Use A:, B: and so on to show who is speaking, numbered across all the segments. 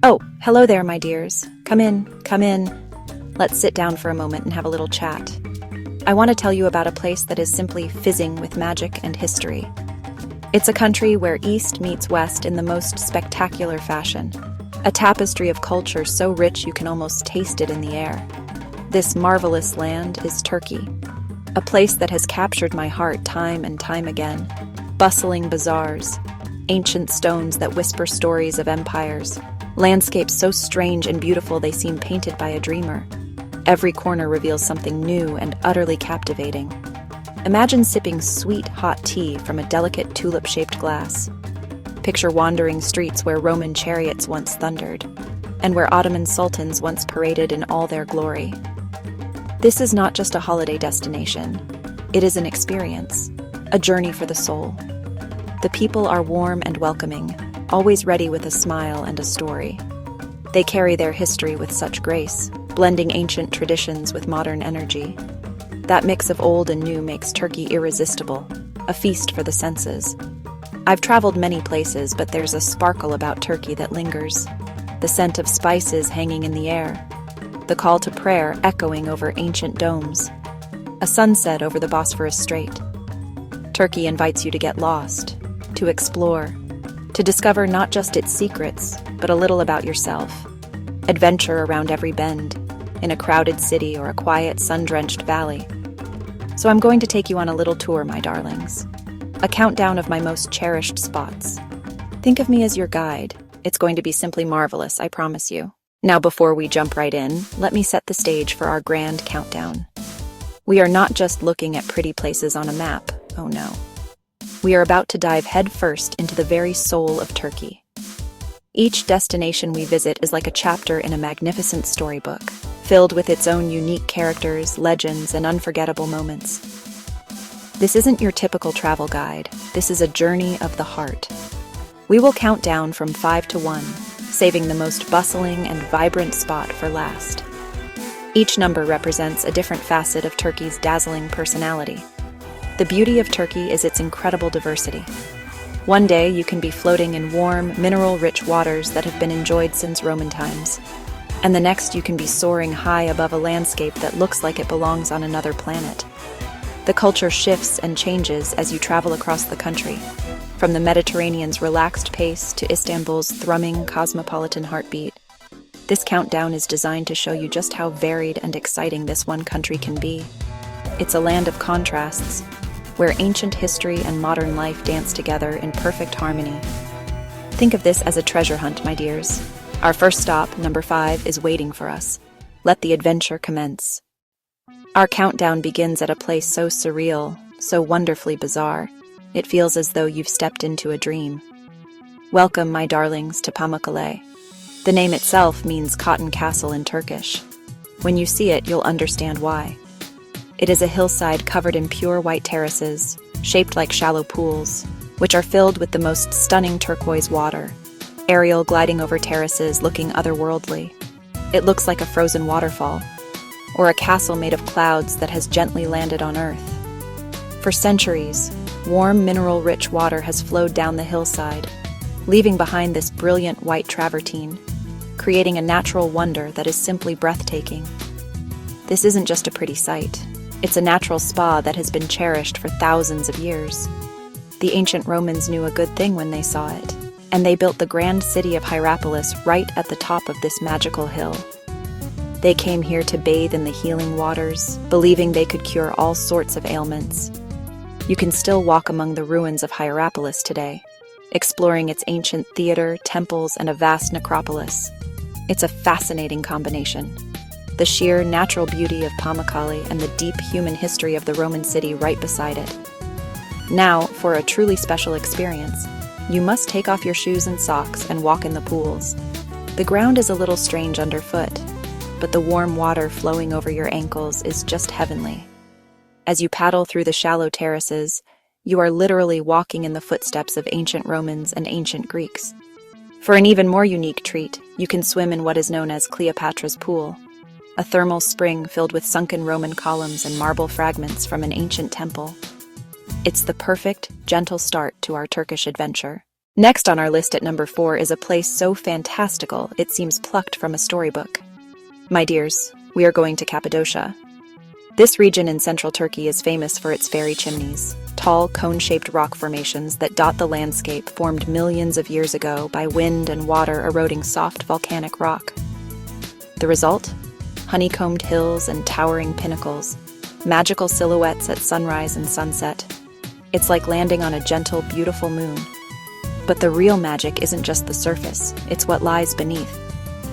A: Oh, hello there, my dears. Come in, come in. Let's sit down for a moment and have a little chat. I want to tell you about a place that is simply fizzing with magic and history. It's a country where East meets West in the most spectacular fashion. A tapestry of culture so rich you can almost taste it in the air. This marvelous land is Turkey, a place that has captured my heart time and time again. Bustling bazaars, ancient stones that whisper stories of empires, landscapes so strange and beautiful they seem painted by a dreamer. Every corner reveals something new and utterly captivating. Imagine sipping sweet, hot tea from a delicate tulip-shaped glass. Picture wandering streets where Roman chariots once thundered, and where Ottoman sultans once paraded in all their glory. This is not just a holiday destination. It is an experience, a journey for the soul. The people are warm and welcoming, always ready with a smile and a story. They carry their history with such grace, blending ancient traditions with modern energy. That mix of old and new makes Turkey irresistible, a feast for the senses. I've traveled many places, but there's a sparkle about Turkey that lingers. The scent of spices hanging in the air, the call to prayer echoing over ancient domes, a sunset over the Bosphorus Strait. Turkey invites you to get lost, to explore, to discover not just its secrets, but a little about yourself. Adventure around every bend, in a crowded city or a quiet, sun-drenched valley. So I'm going to take you on a little tour, my darlings. A countdown of my most cherished spots. Think of me as your guide. It's going to be simply marvelous, I promise you. Now, before we jump right in, let me set the stage for our grand countdown. We are not just looking at pretty places on a map, oh no. We are about to dive headfirst into the very soul of Turkey. Each destination we visit is like a chapter in a magnificent storybook, filled with its own unique characters, legends, and unforgettable moments. This isn't your typical travel guide. This is a journey of the heart. We will count down from 5 to 1, saving the most bustling and vibrant spot for last. Each number represents a different facet of Turkey's dazzling personality. The beauty of Turkey is its incredible diversity. One day you can be floating in warm, mineral-rich waters that have been enjoyed since Roman times. And the next you can be soaring high above a landscape that looks like it belongs on another planet. The culture shifts and changes as you travel across the country, from the Mediterranean's relaxed pace to Istanbul's thrumming cosmopolitan heartbeat. This countdown is designed to show you just how varied and exciting this one country can be. It's a land of contrasts, where ancient history and modern life dance together in perfect harmony. Think of this as a treasure hunt, my dears. Our first stop, number 5, is waiting for us. Let the adventure commence. Our countdown begins at a place so surreal, so wonderfully bizarre. It feels as though you've stepped into a dream. Welcome, my darlings, to Pamukkale. The name itself means cotton castle in Turkish. When you see it, you'll understand why. It is a hillside covered in pure white terraces, shaped like shallow pools, which are filled with the most stunning turquoise water. Ariel gliding over terraces looking otherworldly. It looks like a frozen waterfall, or a castle made of clouds that has gently landed on Earth. For centuries, warm mineral-rich water has flowed down the hillside, leaving behind this brilliant white travertine, creating a natural wonder that is simply breathtaking. This isn't just a pretty sight. It's a natural spa that has been cherished for thousands of years. The ancient Romans knew a good thing when they saw it, and they built the grand city of Hierapolis right at the top of this magical hill. They came here to bathe in the healing waters, believing they could cure all sorts of ailments. You can still walk among the ruins of Hierapolis today, exploring its ancient theater, temples, and a vast necropolis. It's a fascinating combination. The sheer natural beauty of Pamukkale and the deep human history of the Roman city right beside it. Now, for a truly special experience, you must take off your shoes and socks and walk in the pools. The ground is a little strange underfoot, but the warm water flowing over your ankles is just heavenly. As you paddle through the shallow terraces, you are literally walking in the footsteps of ancient Romans and ancient Greeks. For an even more unique treat, you can swim in what is known as Cleopatra's Pool, a thermal spring filled with sunken Roman columns and marble fragments from an ancient temple. It's the perfect, gentle start to our Turkish adventure. Next on our list at number 4 is a place so fantastical it seems plucked from a storybook. My dears, we are going to Cappadocia. This region in central Turkey is famous for its fairy chimneys, tall cone-shaped rock formations that dot the landscape formed millions of years ago by wind and water eroding soft volcanic rock. The result? Honeycombed hills and towering pinnacles, magical silhouettes at sunrise and sunset. It's like landing on a gentle, beautiful moon. But the real magic isn't just the surface, it's what lies beneath.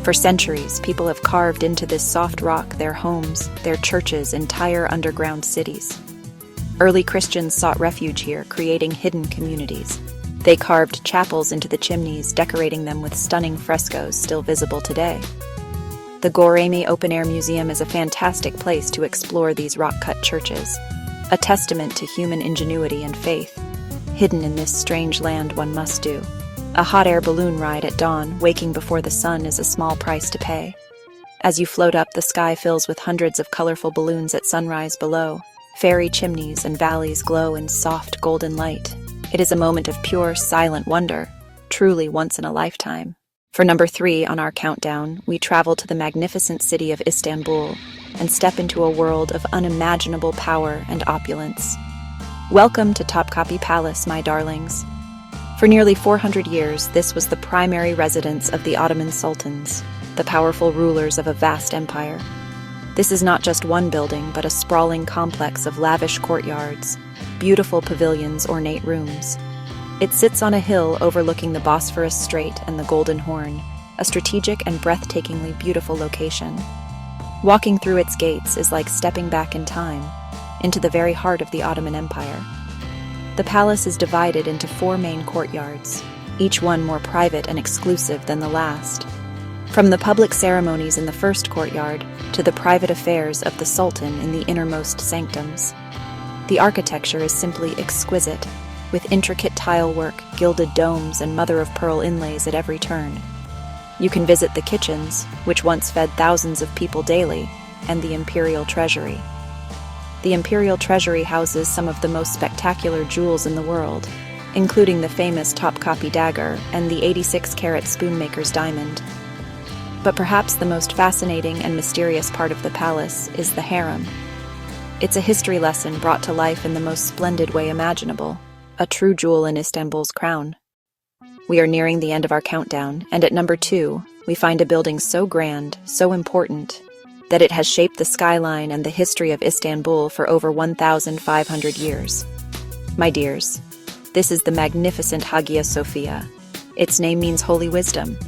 A: For centuries, people have carved into this soft rock their homes, their churches, entire underground cities. Early Christians sought refuge here, creating hidden communities. They carved chapels into the chimneys, decorating them with stunning frescoes still visible today. The Goremi Open Air Museum is a fantastic place to explore these rock-cut churches, a testament to human ingenuity and faith. Hidden in this strange land one must do. A hot air balloon ride at dawn, waking before the sun, is a small price to pay. As you float up, the sky fills with hundreds of colorful balloons at sunrise below. Fairy chimneys and valleys glow in soft golden light. It is a moment of pure, silent wonder, truly once in a lifetime. For number 3 on our countdown, we travel to the magnificent city of Istanbul and step into a world of unimaginable power and opulence. Welcome to Topkapi Palace, my darlings. For nearly 400 years, this was the primary residence of the Ottoman sultans, the powerful rulers of a vast empire. This is not just one building, but a sprawling complex of lavish courtyards, beautiful pavilions, ornate rooms. It sits on a hill overlooking the Bosphorus Strait and the Golden Horn, a strategic and breathtakingly beautiful location. Walking through its gates is like stepping back in time, into the very heart of the Ottoman Empire. The palace is divided into 4 main courtyards, each one more private and exclusive than the last. From the public ceremonies in the first courtyard to the private affairs of the Sultan in the innermost sanctums. The architecture is simply exquisite, with intricate tile work, gilded domes, and mother-of-pearl inlays at every turn. You can visit the kitchens, which once fed thousands of people daily, and the imperial treasury. The imperial treasury houses some of the most spectacular jewels in the world, including the famous Topkapi dagger and the 86-carat spoonmaker's diamond. But perhaps the most fascinating and mysterious part of the palace is the harem. It's a history lesson brought to life in the most splendid way imaginable, a true jewel in Istanbul's crown. We are nearing the end of our countdown, and at number 2, we find a building so grand, so important, that it has shaped the skyline and the history of Istanbul for over 1,500 years. My dears, this is the magnificent Hagia Sophia. Its name means holy wisdom.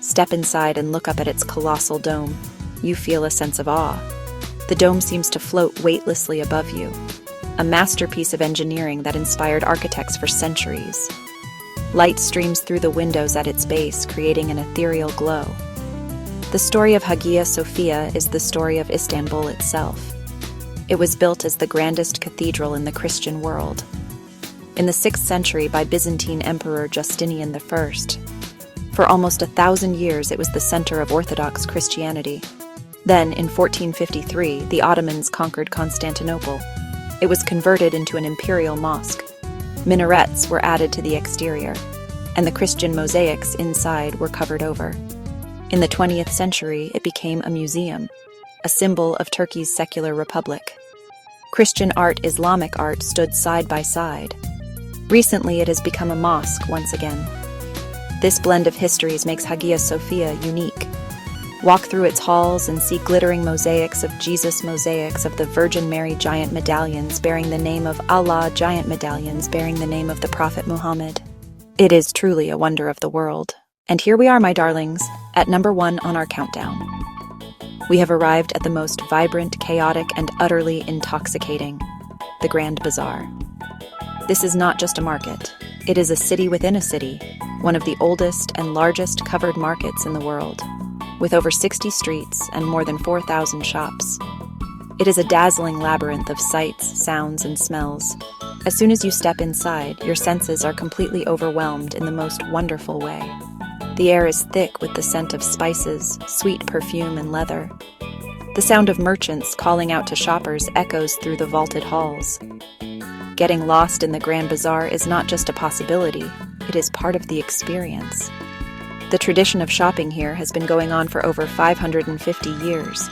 A: Step inside and look up at its colossal dome. You feel a sense of awe. The dome seems to float weightlessly above you, a masterpiece of engineering that inspired architects for centuries. Light streams through the windows at its base, creating an ethereal glow. The story of Hagia Sophia is the story of Istanbul itself. It was built as the grandest cathedral in the Christian world. In the 6th century by Byzantine Emperor Justinian I. For almost 1,000 years it was the center of Orthodox Christianity. Then, in 1453, the Ottomans conquered Constantinople. It was converted into an imperial mosque. Minarets were added to the exterior, and the Christian mosaics inside were covered over. In the 20th century, it became a museum, a symbol of Turkey's secular republic. Christian art, Islamic art stood side by side. Recently, it has become a mosque once again. This blend of histories makes Hagia Sophia unique. Walk through its halls and see glittering mosaics of Jesus, mosaics of the Virgin Mary, giant medallions bearing the name of Allah, giant medallions bearing the name of the Prophet Muhammad. It is truly a wonder of the world. And here we are, my darlings, at number 1 on our countdown. We have arrived at the most vibrant, chaotic, and utterly intoxicating, the Grand Bazaar. This is not just a market. It is a city within a city, one of the oldest and largest covered markets in the world, with over 60 streets and more than 4,000 shops. It is a dazzling labyrinth of sights, sounds, and smells. As soon as you step inside, your senses are completely overwhelmed in the most wonderful way. The air is thick with the scent of spices, sweet perfume, and leather. The sound of merchants calling out to shoppers echoes through the vaulted halls. Getting lost in the Grand Bazaar is not just a possibility, It is part of the experience. The tradition of shopping here has been going on for over 550 years.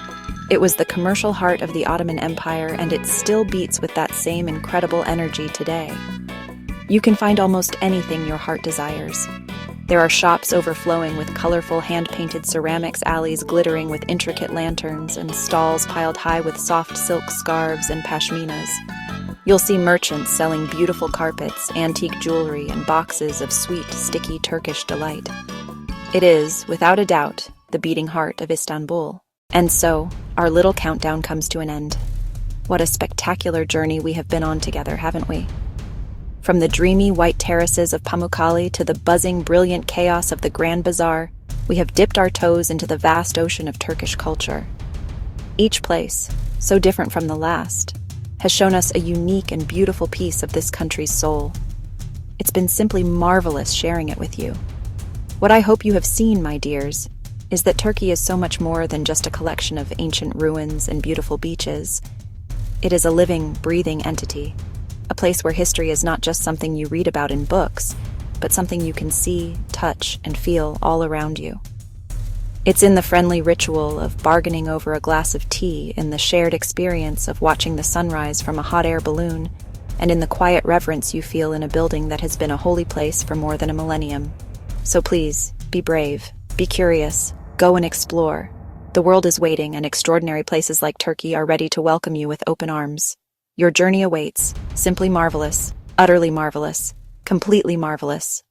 A: It was the commercial heart of the Ottoman Empire, and it still beats with that same incredible energy today. You can find almost anything your heart desires. There are shops overflowing with colorful hand-painted ceramics, alleys glittering with intricate lanterns, and stalls piled high with soft silk scarves and pashminas. You'll see merchants selling beautiful carpets, antique jewelry, and boxes of sweet, sticky Turkish delight. It is, without a doubt, the beating heart of Istanbul. And so, our little countdown comes to an end. What a spectacular journey we have been on together, haven't we? From the dreamy white terraces of Pamukkale to the buzzing, brilliant chaos of the Grand Bazaar, we have dipped our toes into the vast ocean of Turkish culture. Each place, so different from the last, has shown us a unique and beautiful piece of this country's soul. It's been simply marvelous sharing it with you. What I hope you have seen, my dears, is that Turkey is so much more than just a collection of ancient ruins and beautiful beaches. It is a living, breathing entity, a place where history is not just something you read about in books, but something you can see, touch, and feel all around you. It's in the friendly ritual of bargaining over a glass of tea, in the shared experience of watching the sunrise from a hot air balloon, and in the quiet reverence you feel in a building that has been a holy place for more than a millennium. So please, be brave, be curious, go and explore. The world is waiting, and extraordinary places like Turkey are ready to welcome you with open arms. Your journey awaits, simply marvelous, utterly marvelous, completely marvelous.